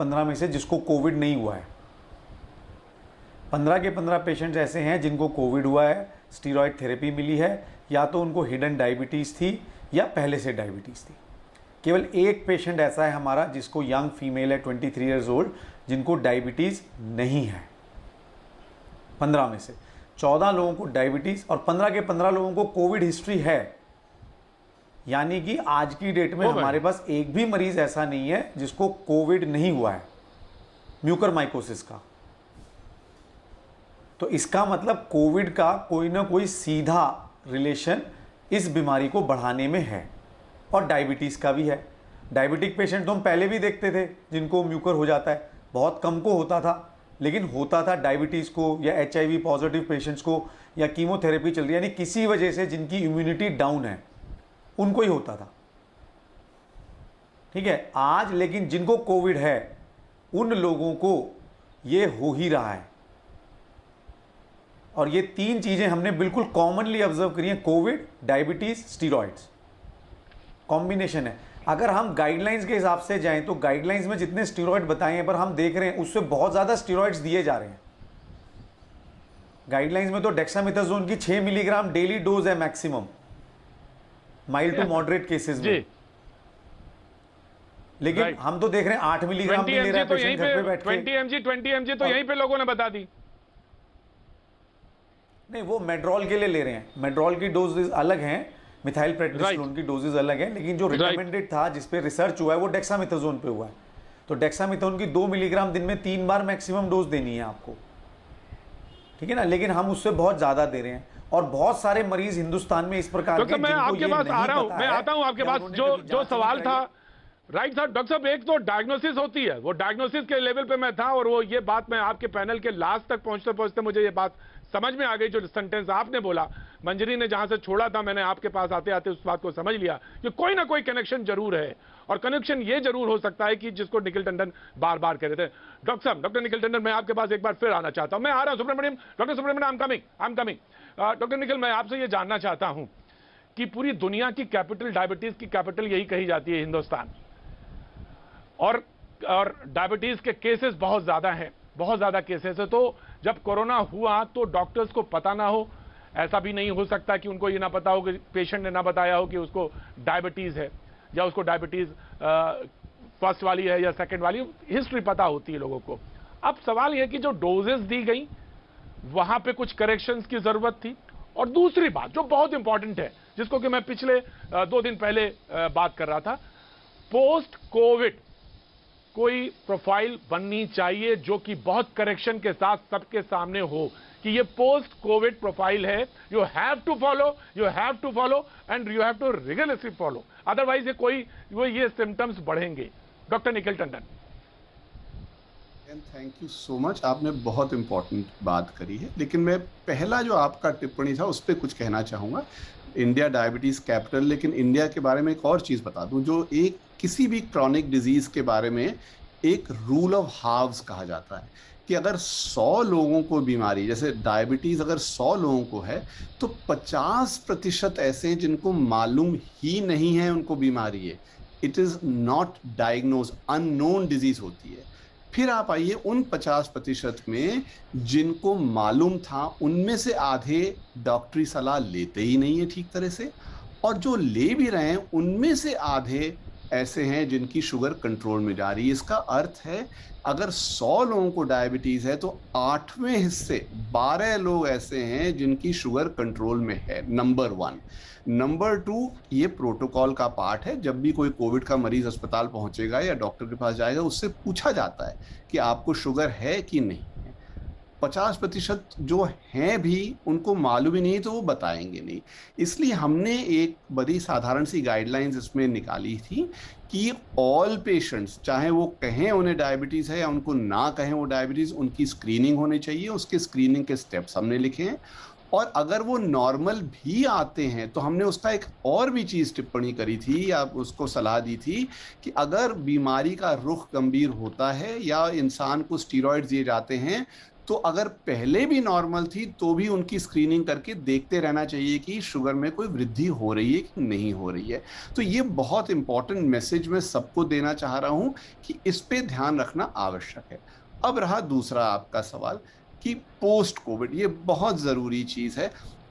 15 में से जिसको कोविड नहीं हुआ है। 15 के 15 पेशेंट्स ऐसे हैं जिनको कोविड हुआ है, स्टीरॉयड थेरेपी मिली है, या तो उनको हिडन डायबिटीज़ थी या पहले से डायबिटीज़ थी। केवल एक पेशेंट ऐसा है हमारा जिसको यंग फीमेल है 23 ईयर्स ओल्ड, जिनको डायबिटीज़ नहीं है। 15 में से 14 लोगों को डायबिटीज़ और 15 के 15 लोगों को कोविड हिस्ट्री है। यानी कि आज की डेट में हमारे पास एक भी मरीज ऐसा नहीं है जिसको कोविड नहीं हुआ है, म्यूकरमाइकोसिस का। तो इसका मतलब कोविड का कोई ना कोई सीधा रिलेशन इस बीमारी को बढ़ाने में है, और डायबिटीज़ का भी है। डायबिटिक पेशेंट तो हम पहले भी देखते थे जिनको म्यूकर हो जाता है, बहुत कम को होता था, लेकिन होता था डायबिटीज़ को या HIV पॉजिटिव पेशेंट्स को या कीमोथेरेपी चल रही है, यानी किसी वजह से जिनकी इम्यूनिटी डाउन है उनको ही होता था। ठीक है, आज लेकिन जिनको कोविड है उन लोगों को ये हो ही रहा है। और ये तीन चीजें हमने बिल्कुल कॉमनली ऑब्जर्व करी हैं, कोविड, डायबिटीज, स्टीरॉइड्स, कॉम्बिनेशन है। अगर हम गाइडलाइंस के हिसाब से जाएं तो गाइडलाइंस में जितने स्टीरॉइड बताए हैं पर हम देख रहे हैं उससे बहुत ज्यादा स्टीरॉइड्स दिए जा रहे हैं। गाइडलाइंस में तो डेक्सामेथासोन की 6 मिलीग्राम डेली डोज है maximum mild to moderate cases में, लेकिन हम तो देख रहे हैं 8 मिलीग्राम भी ले रहा है पेशेंट घर पे बैठ के। 20 mg तो यहीं पे लोगों ने बता दी। नहीं, वो मेड्रॉल के लिए ले रहे हैं, मेड्रॉल की डोजेज अलग हैं, मिथाइल प्रेडनिसोलोन की डोजेज अलग हैं, लेकिन जो रिकमेंडेड था जिस पे रिसर्च हुआ है वो डेक्सामेथासोन पे हुआ है। तो डेक्सामेथासोन की 2 मिलीग्राम दिन में 3 बार मैक्सिमम डोज देनी है आपको, ठीक है ना, लेकिन हम उससे बहुत ज्यादा दे रहे हैं। और बहुत सारे मरीज हिंदुस्तान में इस प्रकार के, मैं आपके पास आ रहा हूं, मैं आता हूं आपके पास। जो सवाल था, राइट साहब, डॉक्टर साहब, एक तो डायग्नोसिस होती है, वो डायग्नोसिस के लेवल पे मैं था, और वो ये बात मैं आपके पैनल के लास्ट तक पहुंचते पहुंचते मुझे ये बात समझ में आ गई। जो सेंटेंस आपने बोला, मंजरी ने जहां से छोड़ा था, मैंने आपके पास आते आते उस बात को समझ लिया कि कोई ना कोई कनेक्शन जरूर है, और कनेक्शन ये जरूर हो सकता है कि जिसको निखिल टंडन बार बार कह रहे थे। डॉक्टर साहब, डॉक्टर निखिल टंडन, मैं आपके पास एक बार फिर आना चाहता हूं। मैं आ रहा हूं Subramaniam, doctor Subramaniam, I am coming. Doctor Nikhil, मैं आपसे ये जानना चाहता हूं कि पूरी दुनिया की कैपिटल, डायबिटीज की कैपिटल यही कही जाती है हिंदुस्तान, और डायबिटीज के केसेस बहुत ज्यादा हैं, बहुत ज्यादा केसेस है। तो जब कोरोना हुआ तो डॉक्टर्स को पता ना हो, ऐसा भी नहीं हो सकता कि उनको ये ना पता हो, कि पेशेंट ने ना बताया हो कि उसको डायबिटीज है, या उसको डायबिटीज फर्स्ट वाली है या सेकंड वाली, हिस्ट्री पता होती है लोगों को। अब सवाल यह कि जो डोजेस दी गई वहां पे कुछ करेक्शंस की जरूरत थी। और दूसरी बात जो बहुत इंपॉर्टेंट है, जिसको कि मैं पिछले 2 दिन पहले बात कर रहा था, पोस्ट कोविड कोई प्रोफाइल बननी चाहिए जो कि बहुत करेक्शन के साथ सबके सामने हो कि ये पोस्ट कोविड प्रोफाइल है। You have to follow and you have to regularly follow, otherwise ये सिम्टम्स बढ़ेंगे। Doctor Nikhil Tandon, thank you so much, आपने बहुत इंपॉर्टेंट बात करी है, लेकिन मैं पहला जो आपका टिप्पणी था उस पर कुछ कहना चाहूँगा। इंडिया डायबिटीज कैपिटल, लेकिन इंडिया के बारे में एक और चीज़ बता दूं, जो एक किसी भी क्रॉनिक डिजीज के बारे में एक रूल ऑफ हाफ्स कहा जाता है कि अगर 100 लोगों को बीमारी, जैसे डायबिटीज अगर 100 लोगों को है तो 50% ऐसे हैं जिनको मालूम ही नहीं है उनको बीमारी है। It is not diagnose, unknown disease होती है। फिर आप आइए उन 50% में जिनको मालूम था, उनमें से आधे डॉक्टरी सलाह लेते ही नहीं है ठीक तरह से, और जो ले भी रहे हैं उनमें से आधे ऐसे हैं जिनकी शुगर कंट्रोल में जा रही है। इसका अर्थ है अगर 100 लोगों को डायबिटीज है तो 8वें हिस्से 12 लोग ऐसे हैं जिनकी शुगर कंट्रोल में है, नंबर 1। नंबर 2, ये प्रोटोकॉल का पार्ट है। जब भी कोई कोविड का मरीज अस्पताल पहुंचेगा या डॉक्टर के पास जाएगा, उससे पूछा जाता है कि आपको शुगर है कि नहीं है। 50% जो हैं भी उनको मालूम ही नहीं, तो वो बताएंगे नहीं। इसलिए हमने एक बड़ी साधारण सी गाइडलाइंस इसमें निकाली थी कि ऑल पेशेंट्स, चाहे वो कहें उन्हें डायबिटीज़ है या उनको ना कहें वो डायबिटीज़, उनकी स्क्रीनिंग होनी चाहिए। उसके स्क्रीनिंग के स्टेप्स हमने लिखे हैं, और अगर वो नॉर्मल भी आते हैं तो हमने उसका एक और भी चीज़ टिप्पणी करी थी या उसको सलाह दी थी कि अगर बीमारी का रुख गंभीर होता है या इंसान को स्टीरॉइड्स दिए जाते हैं तो अगर पहले भी नॉर्मल थी तो भी उनकी स्क्रीनिंग करके देखते रहना चाहिए कि शुगर में कोई वृद्धि हो रही है कि नहीं हो रही है। तो ये बहुत इंपॉर्टेंट मैसेज मैं सबको देना चाह रहा हूं कि इस पे ध्यान रखना आवश्यक है। अब रहा दूसरा आपका सवाल कि पोस्ट कोविड, ये बहुत जरूरी चीज है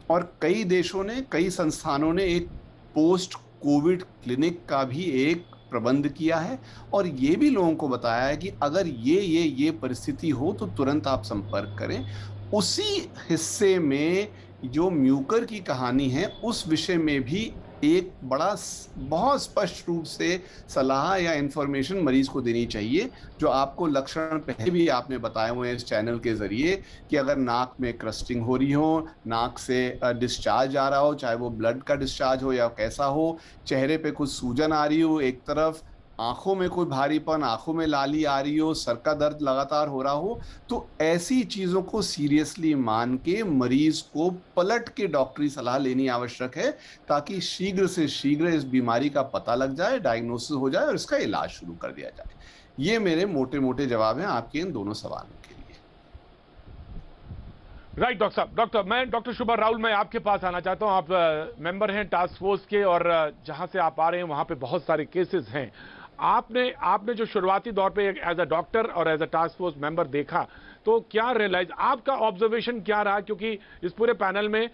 और कई देशों ने, कई संस्थानों ने एक पोस्ट कोविड क्लिनिक का भी एक प्रबंध किया है और ये भी लोगों को बताया है कि अगर ये परिस्थिति हो तो तुरंत आप संपर्क करें। उसी हिस्से में जो म्यूकर की कहानी है उस विषय में भी एक बहुत स्पष्ट रूप से सलाह या इंफॉर्मेशन मरीज को देनी चाहिए। जो आपको लक्षण पहले भी आपने बताए हुए हैं इस चैनल के जरिए कि अगर नाक में क्रस्टिंग हो रही हो, नाक से डिस्चार्ज आ रहा हो, चाहे वो ब्लड का डिस्चार्ज हो या कैसा हो, चेहरे पे कुछ सूजन आ रही हो एक तरफ, आंखों में कोई भारीपन, आंखों में लाली आ रही हो, सर का दर्द लगातार हो रहा हो, तो ऐसी चीजों को सीरियसली मान के मरीज को पलट के डॉक्टरी सलाह लेनी आवश्यक है ताकि शीघ्र से शीघ्र इस बीमारी का पता लग जाए, डायग्नोसिस हो जाए और इसका इलाज शुरू कर दिया जाए। ये मेरे मोटे मोटे जवाब हैं आपके इन दोनों सवालों के लिए। राइट डॉक्टर साहब। मैं डॉक्टर शुभा राहुल, मैं आपके पास आना चाहता हूं। आप मेंबर हैं टास्क फोर्स के और जहां से आप आ रहे हैं वहां पे बहुत सारे केसेस हैं। आपने जो शुरुआती दौर पे एज अ डॉक्टर और as a task force member देखा, तो क्या रियलाइज, आपका ऑब्जर्वेशन क्या रहा? क्योंकि इस पूरे पैनल में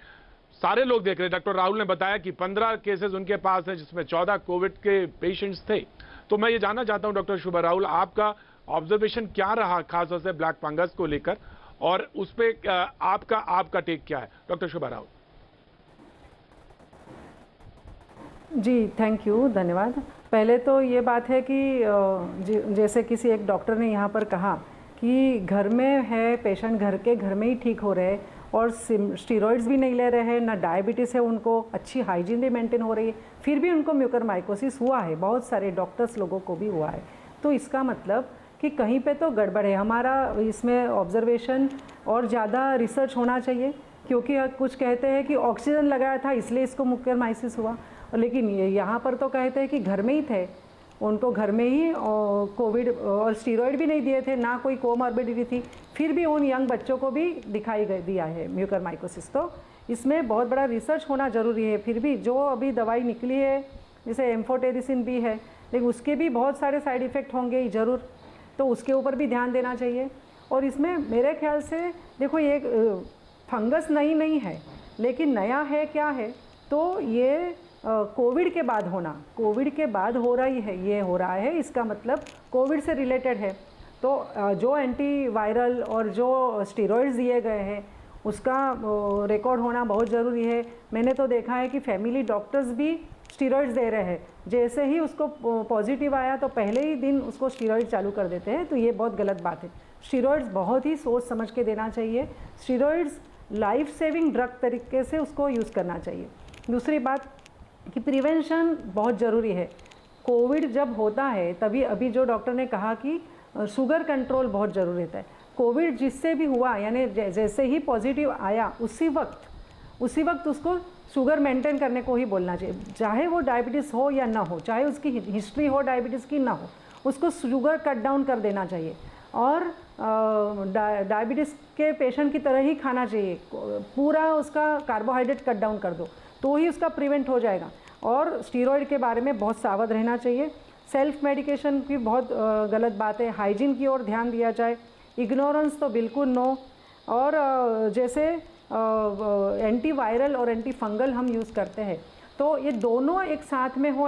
सारे लोग देख रहे हैं। डॉक्टर राहुल ने बताया कि 15 केसेस उनके पास हैं जिसमें 14 कोविड के पेशेंट्स थे। तो मैं ये जानना चाहता हूं डॉक्टर शुभा राहुल, आपका ऑब्जर्वेशन क्या रहा खासतौर से ब्लैक फंगस को लेकर, और उस पे आपका टेक क्या है डॉक्टर शुभा राहुल? जी थैंक यू, धन्यवाद। पहले तो ये बात है कि जैसे किसी एक डॉक्टर ने यहाँ पर कहा कि घर में है पेशेंट, घर में ही ठीक हो रहे और स्टीरॉइड्स भी नहीं ले रहे हैं, ना डायबिटीज़ है उनको, अच्छी हाइजीन भी मेंटेन हो रही है, फिर भी उनको म्यूकरमाइकोसिस हुआ है। बहुत सारे डॉक्टर्स लोगों को भी हुआ है। तो इसका मतलब कि कहीं पे तो गड़बड़ है। हमारा इसमें ऑब्जर्वेशन और ज़्यादा रिसर्च होना चाहिए, क्योंकि कुछ कहते हैं कि ऑक्सीजन लगाया था इसलिए इसको म्यूकरमाइसिस हुआ, लेकिन यहाँ पर तो कहते हैं कि घर में ही थे, उनको घर में ही कोविड और स्टीरॉइड भी नहीं दिए थे, ना कोई कोमॉर्बिडिटी थी, फिर भी उन यंग बच्चों को भी दिया है म्यूकरमाइकोसिस। तो इसमें बहुत बड़ा रिसर्च होना ज़रूरी है। फिर भी जो अभी दवाई निकली है जैसे एम्फोटेरिसिन भी है, लेकिन उसके भी बहुत सारे साइड इफ़ेक्ट होंगे ज़रूर, तो उसके ऊपर भी ध्यान देना चाहिए। और इसमें मेरे ख्याल से देखो, ये फंगस नहीं है, लेकिन नया है क्या है, तो ये कोविड के बाद हो रही है, ये हो रहा है, इसका मतलब कोविड से रिलेटेड है। तो जो एंटीवायरल और जो स्टेरॉइड्स दिए गए हैं उसका रिकॉर्ड होना बहुत ज़रूरी है। मैंने तो देखा है कि फैमिली डॉक्टर्स भी स्टेरॉइड्स दे रहे हैं, जैसे ही उसको पॉजिटिव आया तो पहले ही दिन उसको स्टेरॉइड चालू कर देते हैं, तो ये बहुत गलत बात है। स्टेरॉइड्स बहुत ही सोच समझ के देना चाहिए। स्टेरॉइड्स लाइफ सेविंग ड्रग तरीके से उसको यूज़ करना चाहिए। दूसरी बात कि प्रिवेंशन बहुत ज़रूरी है। कोविड जब होता है तभी, अभी जो डॉक्टर ने कहा कि शुगर कंट्रोल बहुत ज़रूरी होता है। कोविड जिससे भी हुआ, यानी जैसे ही पॉजिटिव आया उसी वक्त उसको शुगर मेंटेन करने को ही बोलना चाहिए, चाहे वो डायबिटीज़ हो या ना हो, चाहे उसकी हिस्ट्री हो डायबिटीज़ की ना हो, उसको शुगर कट डाउन कर देना चाहिए। और डायबिटीज़ के पेशेंट की तरह ही खाना चाहिए, पूरा उसका कार्बोहाइड्रेट कट डाउन कर दो तो ही उसका प्रिवेंट हो जाएगा। और स्टीरॉयड के बारे में बहुत सावध रहना चाहिए। सेल्फ मेडिकेशन की बहुत गलत बात है। हाइजीन की ओर ध्यान दिया जाए, इग्नोरेंस तो बिल्कुल नो। और जैसे एंटीवायरल और एंटी फंगल हम यूज़ करते हैं, तो ये दोनों एक साथ में हो